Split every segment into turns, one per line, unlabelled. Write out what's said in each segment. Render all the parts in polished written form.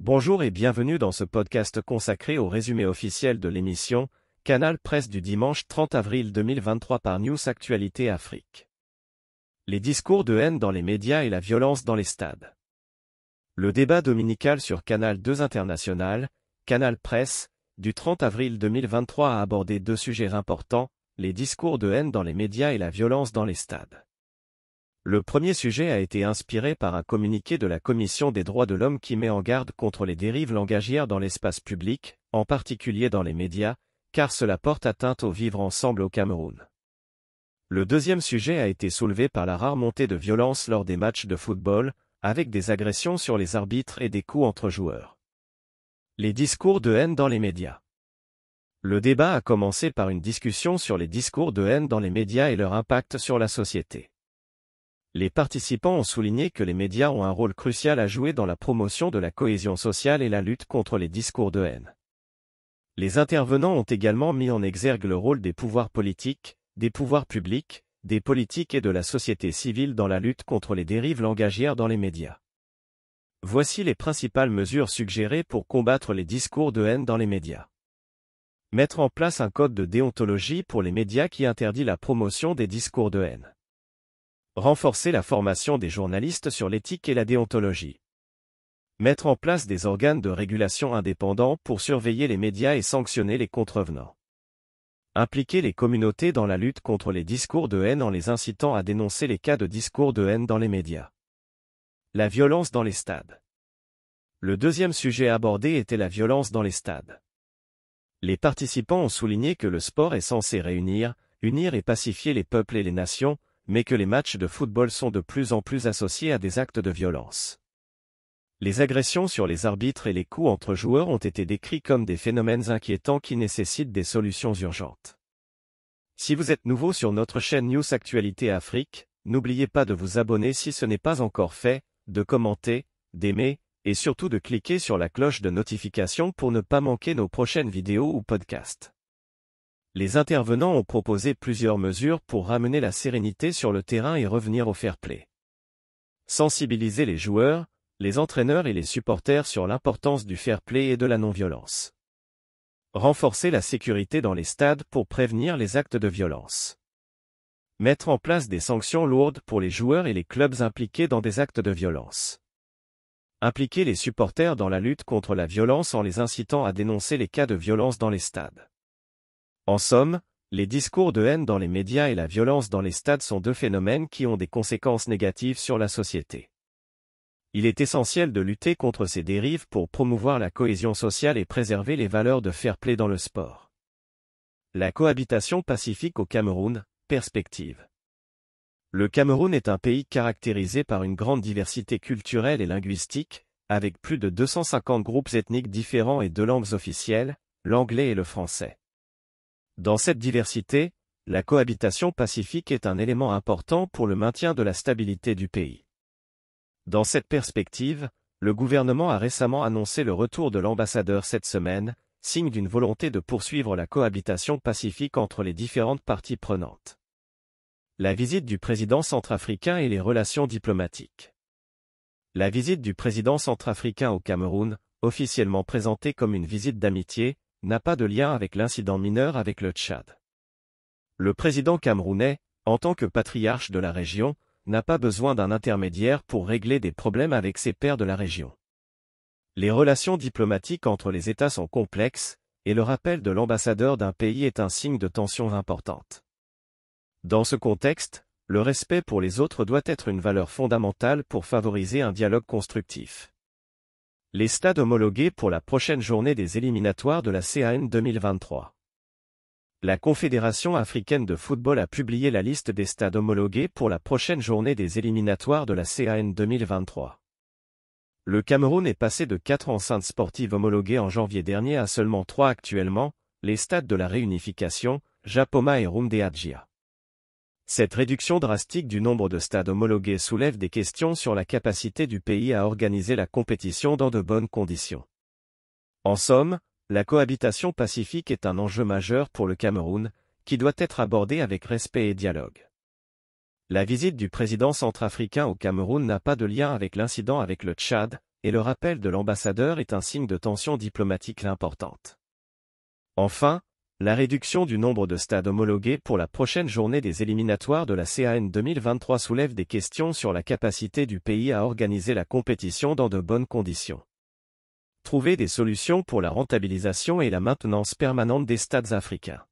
Bonjour et bienvenue dans ce podcast consacré au résumé officiel de l'émission Canal Presse du dimanche 30 avril 2023 par News Actualité Afrique. Les discours de haine dans les médias et la violence dans les stades. Le débat dominical sur Canal 2 International, Canal Presse, du 30 avril 2023 a abordé deux sujets importants, les discours de haine dans les médias et la violence dans les stades. Le premier sujet a été inspiré par un communiqué de la Commission des droits de l'homme qui met en garde contre les dérives langagières dans l'espace public, en particulier dans les médias, car cela porte atteinte au vivre ensemble au Cameroun. Le deuxième sujet a été soulevé par la rare montée de violence lors des matchs de football, avec des agressions sur les arbitres et des coups entre joueurs. Les discours de haine dans les médias. Le débat a commencé par une discussion sur les discours de haine dans les médias et leur impact sur la société. Les participants ont souligné que les médias ont un rôle crucial à jouer dans la promotion de la cohésion sociale et la lutte contre les discours de haine. Les intervenants ont également mis en exergue le rôle des pouvoirs politiques, des pouvoirs publics, des politiques et de la société civile dans la lutte contre les dérives langagières dans les médias. Voici les principales mesures suggérées pour combattre les discours de haine dans les médias. Mettre en place un code de déontologie pour les médias qui interdit la promotion des discours de haine. Renforcer la formation des journalistes sur l'éthique et la déontologie. Mettre en place des organes de régulation indépendants pour surveiller les médias et sanctionner les contrevenants. Impliquer les communautés dans la lutte contre les discours de haine en les incitant à dénoncer les cas de discours de haine dans les médias. La violence dans les stades. Le deuxième sujet abordé était la violence dans les stades. Les participants ont souligné que le sport est censé unir et pacifier les peuples et les nations, mais que les matchs de football sont de plus en plus associés à des actes de violence. Les agressions sur les arbitres et les coups entre joueurs ont été décrits comme des phénomènes inquiétants qui nécessitent des solutions urgentes. Si vous êtes nouveau sur notre chaîne News Actualité Afrique, n'oubliez pas de vous abonner si ce n'est pas encore fait, de commenter, d'aimer, et surtout de cliquer sur la cloche de notification pour ne pas manquer nos prochaines vidéos ou podcasts. Les intervenants ont proposé plusieurs mesures pour ramener la sérénité sur le terrain et revenir au fair-play. Sensibiliser les joueurs, les entraîneurs et les supporters sur l'importance du fair-play et de la non-violence. Renforcer la sécurité dans les stades pour prévenir les actes de violence. Mettre en place des sanctions lourdes pour les joueurs et les clubs impliqués dans des actes de violence. Impliquer les supporters dans la lutte contre la violence en les incitant à dénoncer les cas de violence dans les stades. En somme, les discours de haine dans les médias et la violence dans les stades sont deux phénomènes qui ont des conséquences négatives sur la société. Il est essentiel de lutter contre ces dérives pour promouvoir la cohésion sociale et préserver les valeurs de fair-play dans le sport. La cohabitation pacifique au Cameroun, perspective. Le Cameroun est un pays caractérisé par une grande diversité culturelle et linguistique, avec plus de 250 groupes ethniques différents et deux langues officielles, l'anglais et le français. Dans cette diversité, la cohabitation pacifique est un élément important pour le maintien de la stabilité du pays. Dans cette perspective, le gouvernement a récemment annoncé le retour de l'ambassadeur cette semaine, signe d'une volonté de poursuivre la cohabitation pacifique entre les différentes parties prenantes. La visite du président centrafricain et les relations diplomatiques. La visite du président centrafricain au Cameroun, officiellement présentée comme une visite d'amitié, n'a pas de lien avec l'incident mineur avec le Tchad. Le président camerounais, en tant que patriarche de la région, n'a pas besoin d'un intermédiaire pour régler des problèmes avec ses pairs de la région. Les relations diplomatiques entre les États sont complexes, et le rappel de l'ambassadeur d'un pays est un signe de tension importante. Dans ce contexte, le respect pour les autres doit être une valeur fondamentale pour favoriser un dialogue constructif. Les stades homologués pour la prochaine journée des éliminatoires de la CAN 2023. La Confédération africaine de football a publié la liste des stades homologués pour la prochaine journée des éliminatoires de la CAN 2023. Le Cameroun est passé de 4 enceintes sportives homologuées en janvier dernier à seulement 3 actuellement, les stades de la réunification, Japoma et Rumdeadjia. Cette réduction drastique du nombre de stades homologués soulève des questions sur la capacité du pays à organiser la compétition dans de bonnes conditions. En somme, la cohabitation pacifique est un enjeu majeur pour le Cameroun, qui doit être abordé avec respect et dialogue. La visite du président centrafricain au Cameroun n'a pas de lien avec l'incident avec le Tchad, et le rappel de l'ambassadeur est un signe de tension diplomatique importante. Enfin, la réduction du nombre de stades homologués pour la prochaine journée des éliminatoires de la CAN 2023 soulève des questions sur la capacité du pays à organiser la compétition dans de bonnes conditions. Trouver des solutions pour la rentabilisation et la maintenance permanente des stades africains.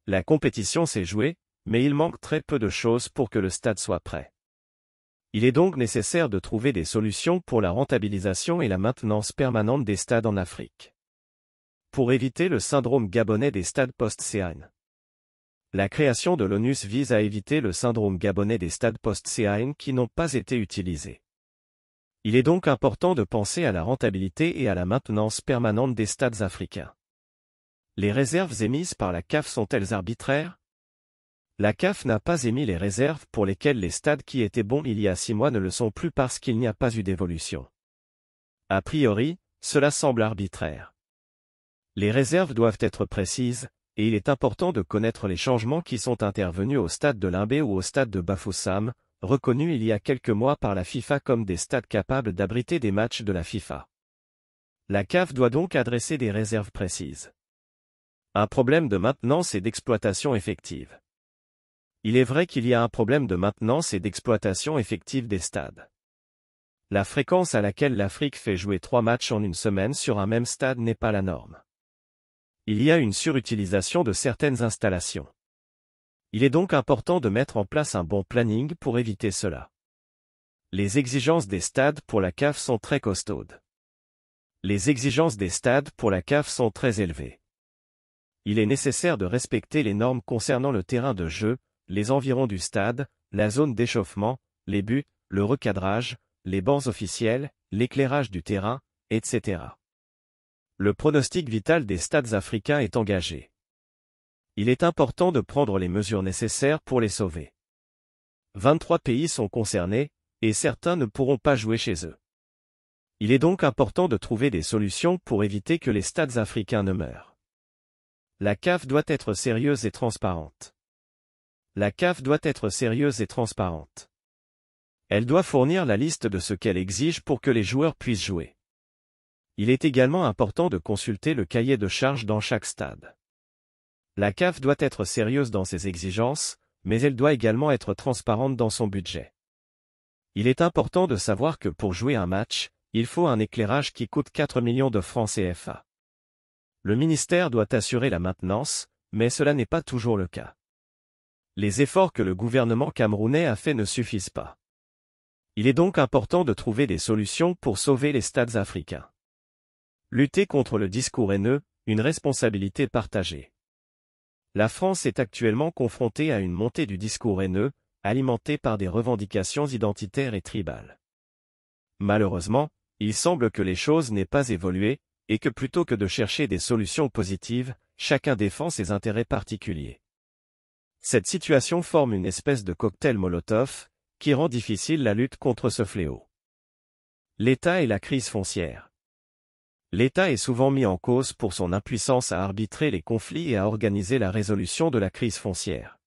La compétition s'est jouée, mais il manque très peu de choses pour que le stade soit prêt. Il est donc nécessaire de trouver des solutions pour la rentabilisation et la maintenance permanente des stades en Afrique. Pour éviter le syndrome gabonais des stades post-CAN. La création de l'ONUS vise à éviter le syndrome gabonais des stades post-CAN qui n'ont pas été utilisés. Il est donc important de penser à la rentabilité et à la maintenance permanente des stades africains. Les réserves émises par la CAF sont-elles arbitraires? La CAF n'a pas émis les réserves pour lesquelles les stades qui étaient bons il y a 6 mois ne le sont plus parce qu'il n'y a pas eu d'évolution. A priori, cela semble arbitraire. Les réserves doivent être précises, et il est important de connaître les changements qui sont intervenus au stade de Limbé ou au stade de Bafoussam, reconnus il y a quelques mois par la FIFA comme des stades capables d'abriter des matchs de la FIFA. La CAF doit donc adresser des réserves précises. Un problème de maintenance et d'exploitation effective. Il est vrai qu'il y a un problème de maintenance et d'exploitation effective des stades. La fréquence à laquelle l'Afrique fait jouer 3 matchs en une semaine sur un même stade n'est pas la norme. Il y a une surutilisation de certaines installations. Il est donc important de mettre en place un bon planning pour éviter cela. Les exigences des stades pour la CAF sont très costaudes. Les exigences des stades pour la CAF sont très élevées. Il est nécessaire de respecter les normes concernant le terrain de jeu, les environs du stade, la zone d'échauffement, les buts, le recadrage, les bancs officiels, l'éclairage du terrain, etc. Le pronostic vital des stades africains est engagé. Il est important de prendre les mesures nécessaires pour les sauver. 23 pays sont concernés, et certains ne pourront pas jouer chez eux. Il est donc important de trouver des solutions pour éviter que les stades africains ne meurent. La CAF doit être sérieuse et transparente. La CAF doit être sérieuse et transparente. Elle doit fournir la liste de ce qu'elle exige pour que les joueurs puissent jouer. Il est également important de consulter le cahier de charges dans chaque stade. La CAF doit être sérieuse dans ses exigences, mais elle doit également être transparente dans son budget. Il est important de savoir que pour jouer un match, il faut un éclairage qui coûte 4 millions de francs CFA. Le ministère doit assurer la maintenance, mais cela n'est pas toujours le cas. Les efforts que le gouvernement camerounais a faits ne suffisent pas. Il est donc important de trouver des solutions pour sauver les stades africains. Lutter contre le discours haineux, une responsabilité partagée. La France est actuellement confrontée à une montée du discours haineux, alimenté par des revendications identitaires et tribales. Malheureusement, il semble que les choses n'aient pas évolué, et que plutôt que de chercher des solutions positives, chacun défend ses intérêts particuliers. Cette situation forme une espèce de cocktail Molotov, qui rend difficile la lutte contre ce fléau. L'État et la crise foncière. L'État est souvent mis en cause pour son impuissance à arbitrer les conflits et à organiser la résolution de la crise foncière.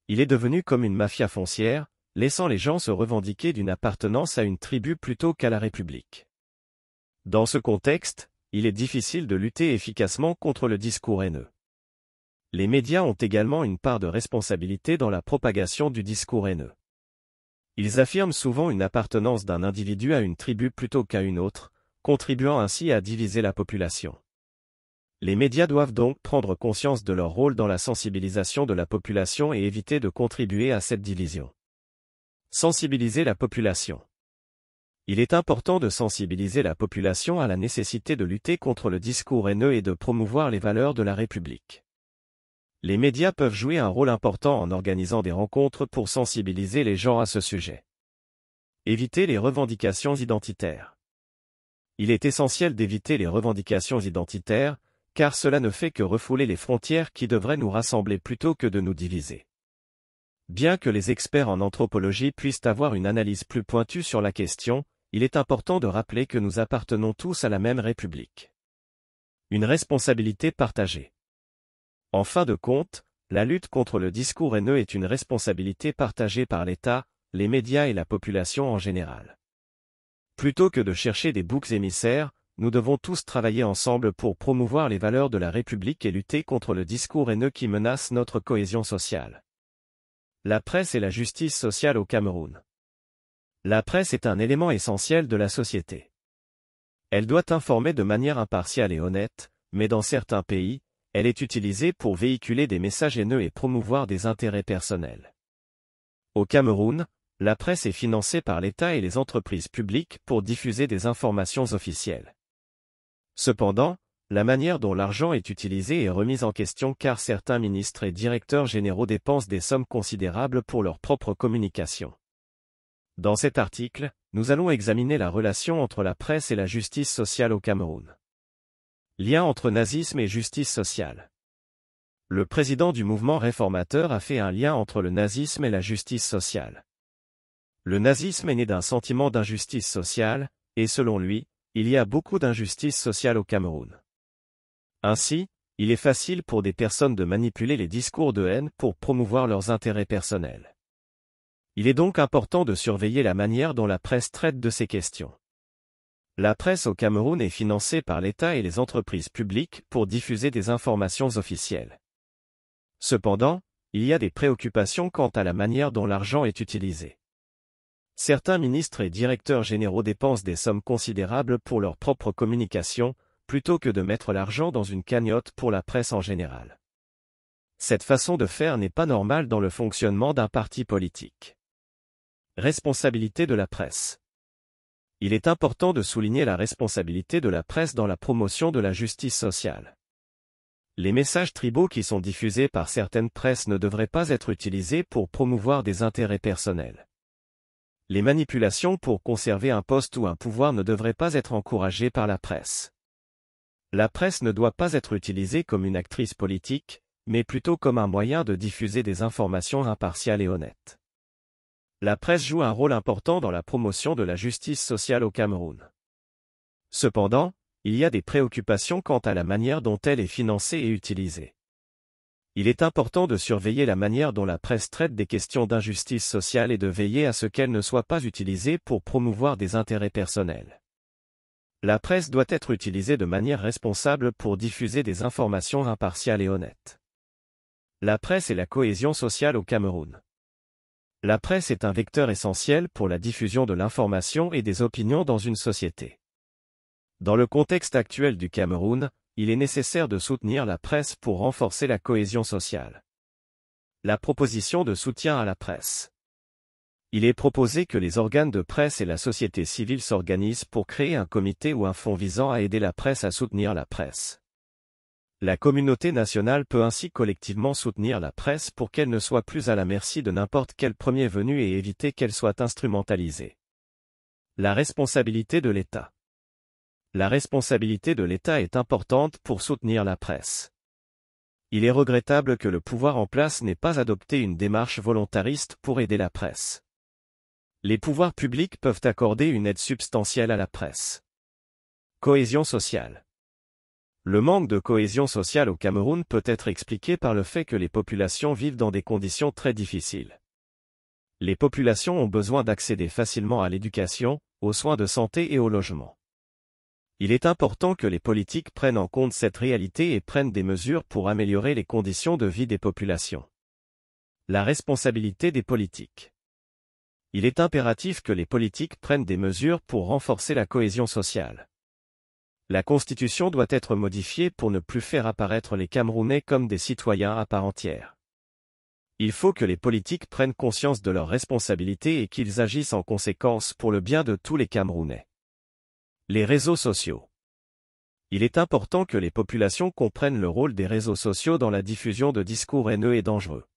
Il est devenu comme une mafia foncière, laissant les gens se revendiquer d'une appartenance à une tribu plutôt qu'à la République. Dans ce contexte, il est difficile de lutter efficacement contre le discours haineux. Les médias ont également une part de responsabilité dans la propagation du discours haineux. Ils affirment souvent une appartenance d'un individu à une tribu plutôt qu'à une autre, contribuant ainsi à diviser la population. Les médias doivent donc prendre conscience de leur rôle dans la sensibilisation de la population et éviter de contribuer à cette division. Sensibiliser la population. Il est important de sensibiliser la population à la nécessité de lutter contre le discours haineux et de promouvoir les valeurs de la République. Les médias peuvent jouer un rôle important en organisant des rencontres pour sensibiliser les gens à ce sujet. Éviter les revendications identitaires. Il est essentiel d'éviter les revendications identitaires, car cela ne fait que refouler les frontières qui devraient nous rassembler plutôt que de nous diviser. Bien que les experts en anthropologie puissent avoir une analyse plus pointue sur la question, il est important de rappeler que nous appartenons tous à la même République. Une responsabilité partagée. En fin de compte, la lutte contre le discours haineux est une responsabilité partagée par l'État, les médias et la population en général. Plutôt que de chercher des boucs émissaires, nous devons tous travailler ensemble pour promouvoir les valeurs de la République et lutter contre le discours haineux qui menace notre cohésion sociale. La presse et la justice sociale au Cameroun. La presse est un élément essentiel de la société. Elle doit informer de manière impartiale et honnête, mais dans certains pays, elle est utilisée pour véhiculer des messages haineux et promouvoir des intérêts personnels. Au Cameroun, la presse est financée par l'État et les entreprises publiques pour diffuser des informations officielles. Cependant, la manière dont l'argent est utilisé est remise en question car certains ministres et directeurs généraux dépensent des sommes considérables pour leur propre communication. Dans cet article, nous allons examiner la relation entre la presse et la justice sociale au Cameroun. Lien entre nazisme et justice sociale. Le président du mouvement réformateur a fait un lien entre le nazisme et la justice sociale. Le nazisme est né d'un sentiment d'injustice sociale, et selon lui, il y a beaucoup d'injustice sociale au Cameroun. Ainsi, il est facile pour des personnes de manipuler les discours de haine pour promouvoir leurs intérêts personnels. Il est donc important de surveiller la manière dont la presse traite de ces questions. La presse au Cameroun est financée par l'État et les entreprises publiques pour diffuser des informations officielles. Cependant, il y a des préoccupations quant à la manière dont l'argent est utilisé. Certains ministres et directeurs généraux dépensent des sommes considérables pour leur propre communication, plutôt que de mettre l'argent dans une cagnotte pour la presse en général. Cette façon de faire n'est pas normale dans le fonctionnement d'un parti politique. Responsabilité de la presse. Il est important de souligner la responsabilité de la presse dans la promotion de la justice sociale. Les messages tribaux qui sont diffusés par certaines presses ne devraient pas être utilisés pour promouvoir des intérêts personnels. Les manipulations pour conserver un poste ou un pouvoir ne devraient pas être encouragées par la presse. La presse ne doit pas être utilisée comme une actrice politique, mais plutôt comme un moyen de diffuser des informations impartiales et honnêtes. La presse joue un rôle important dans la promotion de la justice sociale au Cameroun. Cependant, il y a des préoccupations quant à la manière dont elle est financée et utilisée. Il est important de surveiller la manière dont la presse traite des questions d'injustice sociale et de veiller à ce qu'elle ne soit pas utilisée pour promouvoir des intérêts personnels. La presse doit être utilisée de manière responsable pour diffuser des informations impartiales et honnêtes. La presse et la cohésion sociale au Cameroun. La presse est un vecteur essentiel pour la diffusion de l'information et des opinions dans une société. Dans le contexte actuel du Cameroun, il est nécessaire de soutenir la presse pour renforcer la cohésion sociale. La proposition de soutien à la presse. Il est proposé que les organes de presse et la société civile s'organisent pour créer un comité ou un fonds visant à aider la presse à soutenir la presse. La communauté nationale peut ainsi collectivement soutenir la presse pour qu'elle ne soit plus à la merci de n'importe quel premier venu et éviter qu'elle soit instrumentalisée. La responsabilité de l'État. La responsabilité de l'État est importante pour soutenir la presse. Il est regrettable que le pouvoir en place n'ait pas adopté une démarche volontariste pour aider la presse. Les pouvoirs publics peuvent accorder une aide substantielle à la presse. Cohésion sociale. Le manque de cohésion sociale au Cameroun peut être expliqué par le fait que les populations vivent dans des conditions très difficiles. Les populations ont besoin d'accéder facilement à l'éducation, aux soins de santé et au logement. Il est important que les politiques prennent en compte cette réalité et prennent des mesures pour améliorer les conditions de vie des populations. La responsabilité des politiques. Il est impératif que les politiques prennent des mesures pour renforcer la cohésion sociale. La Constitution doit être modifiée pour ne plus faire apparaître les Camerounais comme des citoyens à part entière. Il faut que les politiques prennent conscience de leurs responsabilités et qu'ils agissent en conséquence pour le bien de tous les Camerounais. Les réseaux sociaux. Il est important que les populations comprennent le rôle des réseaux sociaux dans la diffusion de discours haineux et dangereux.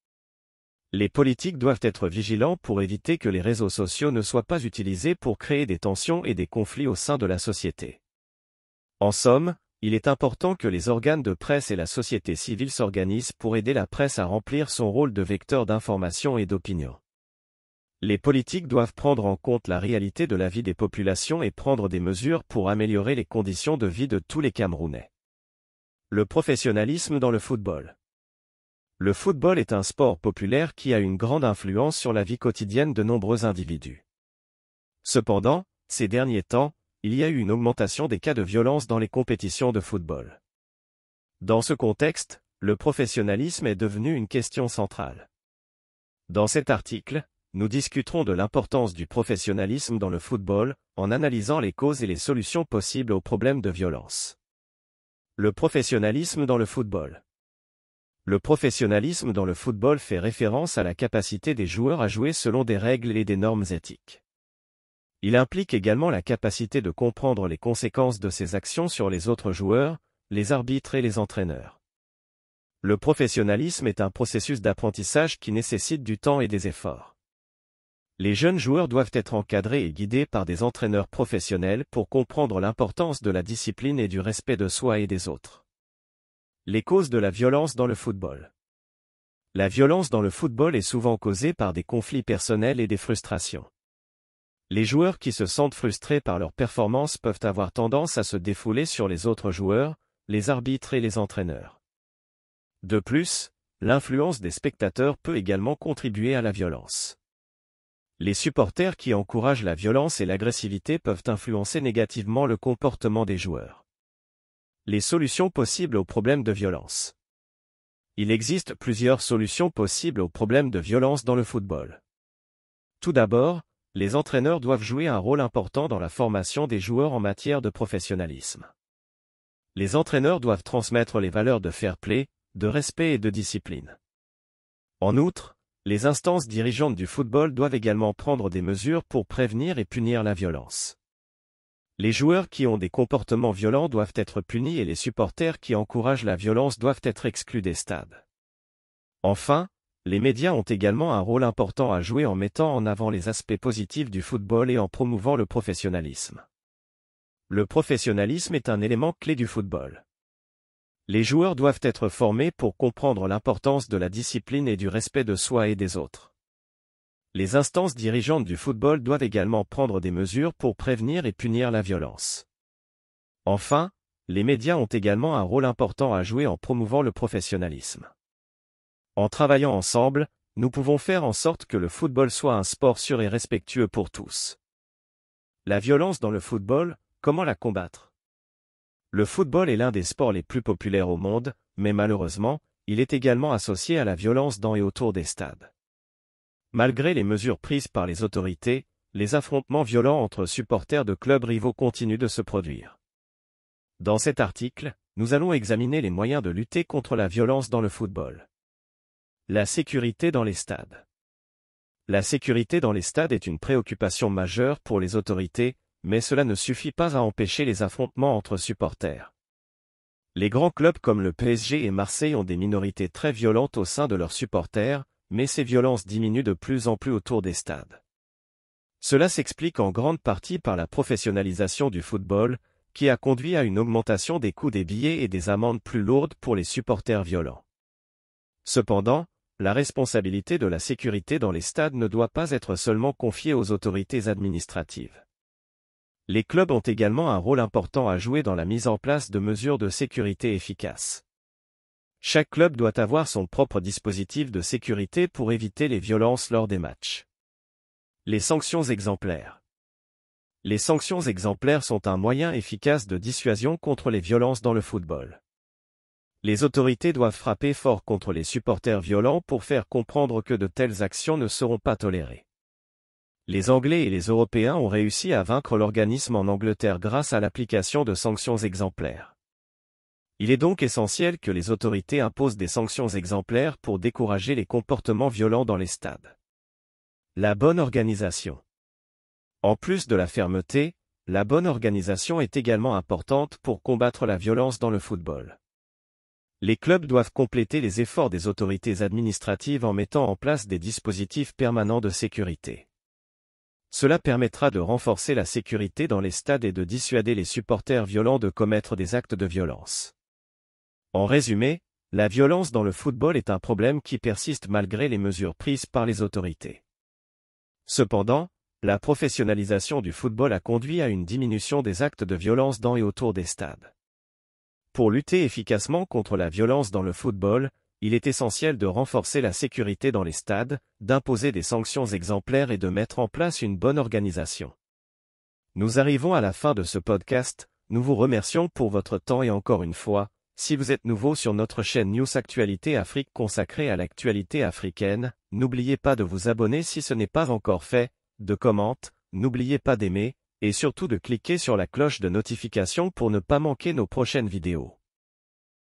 Les politiques doivent être vigilants pour éviter que les réseaux sociaux ne soient pas utilisés pour créer des tensions et des conflits au sein de la société. En somme, il est important que les organes de presse et la société civile s'organisent pour aider la presse à remplir son rôle de vecteur d'information et d'opinion. Les politiques doivent prendre en compte la réalité de la vie des populations et prendre des mesures pour améliorer les conditions de vie de tous les Camerounais. Le professionnalisme dans le football. Le football est un sport populaire qui a une grande influence sur la vie quotidienne de nombreux individus. Cependant, ces derniers temps, il y a eu une augmentation des cas de violence dans les compétitions de football. Dans ce contexte, le professionnalisme est devenu une question centrale. Dans cet article, nous discuterons de l'importance du professionnalisme dans le football, en analysant les causes et les solutions possibles aux problèmes de violence. Le professionnalisme dans le football. Le professionnalisme dans le football fait référence à la capacité des joueurs à jouer selon des règles et des normes éthiques. Il implique également la capacité de comprendre les conséquences de ses actions sur les autres joueurs, les arbitres et les entraîneurs. Le professionnalisme est un processus d'apprentissage qui nécessite du temps et des efforts. Les jeunes joueurs doivent être encadrés et guidés par des entraîneurs professionnels pour comprendre l'importance de la discipline et du respect de soi et des autres. Les causes de la violence dans le football. La violence dans le football est souvent causée par des conflits personnels et des frustrations. Les joueurs qui se sentent frustrés par leur performance peuvent avoir tendance à se défouler sur les autres joueurs, les arbitres et les entraîneurs. De plus, l'influence des spectateurs peut également contribuer à la violence. Les supporters qui encouragent la violence et l'agressivité peuvent influencer négativement le comportement des joueurs. Les solutions possibles aux problèmes de violence. Il existe plusieurs solutions possibles aux problèmes de violence dans le football. Tout d'abord, les entraîneurs doivent jouer un rôle important dans la formation des joueurs en matière de professionnalisme. Les entraîneurs doivent transmettre les valeurs de fair play, de respect et de discipline. En outre, les instances dirigeantes du football doivent également prendre des mesures pour prévenir et punir la violence. Les joueurs qui ont des comportements violents doivent être punis et les supporters qui encouragent la violence doivent être exclus des stades. Enfin, les médias ont également un rôle important à jouer en mettant en avant les aspects positifs du football et en promouvant le professionnalisme. Le professionnalisme est un élément clé du football. Les joueurs doivent être formés pour comprendre l'importance de la discipline et du respect de soi et des autres. Les instances dirigeantes du football doivent également prendre des mesures pour prévenir et punir la violence. Enfin, les médias ont également un rôle important à jouer en promouvant le professionnalisme. En travaillant ensemble, nous pouvons faire en sorte que le football soit un sport sûr et respectueux pour tous. La violence dans le football, comment la combattre? Le football est l'un des sports les plus populaires au monde, mais malheureusement, il est également associé à la violence dans et autour des stades. Malgré les mesures prises par les autorités, les affrontements violents entre supporters de clubs rivaux continuent de se produire. Dans cet article, nous allons examiner les moyens de lutter contre la violence dans le football. La sécurité dans les stades. La sécurité dans les stades est une préoccupation majeure pour les autorités, mais cela ne suffit pas à empêcher les affrontements entre supporters. Les grands clubs comme le PSG et Marseille ont des minorités très violentes au sein de leurs supporters, mais ces violences diminuent de plus en plus autour des stades. Cela s'explique en grande partie par la professionnalisation du football, qui a conduit à une augmentation des coûts des billets et des amendes plus lourdes pour les supporters violents. Cependant, la responsabilité de la sécurité dans les stades ne doit pas être seulement confiée aux autorités administratives. Les clubs ont également un rôle important à jouer dans la mise en place de mesures de sécurité efficaces. Chaque club doit avoir son propre dispositif de sécurité pour éviter les violences lors des matchs. Les sanctions exemplaires. Les sanctions exemplaires sont un moyen efficace de dissuasion contre les violences dans le football. Les autorités doivent frapper fort contre les supporters violents pour faire comprendre que de telles actions ne seront pas tolérées. Les Anglais et les Européens ont réussi à vaincre l'organisme en Angleterre grâce à l'application de sanctions exemplaires. Il est donc essentiel que les autorités imposent des sanctions exemplaires pour décourager les comportements violents dans les stades. La bonne organisation. En plus de la fermeté, la bonne organisation est également importante pour combattre la violence dans le football. Les clubs doivent compléter les efforts des autorités administratives en mettant en place des dispositifs permanents de sécurité. Cela permettra de renforcer la sécurité dans les stades et de dissuader les supporters violents de commettre des actes de violence. En résumé, la violence dans le football est un problème qui persiste malgré les mesures prises par les autorités. Cependant, la professionnalisation du football a conduit à une diminution des actes de violence dans et autour des stades. Pour lutter efficacement contre la violence dans le football, il est essentiel de renforcer la sécurité dans les stades, d'imposer des sanctions exemplaires et de mettre en place une bonne organisation. Nous arrivons à la fin de ce podcast, nous vous remercions pour votre temps et encore une fois, si vous êtes nouveau sur notre chaîne News Actualité Afrique consacrée à l'actualité africaine, n'oubliez pas de vous abonner si ce n'est pas encore fait, de commenter, n'oubliez pas d'aimer, et surtout de cliquer sur la cloche de notification pour ne pas manquer nos prochaines vidéos.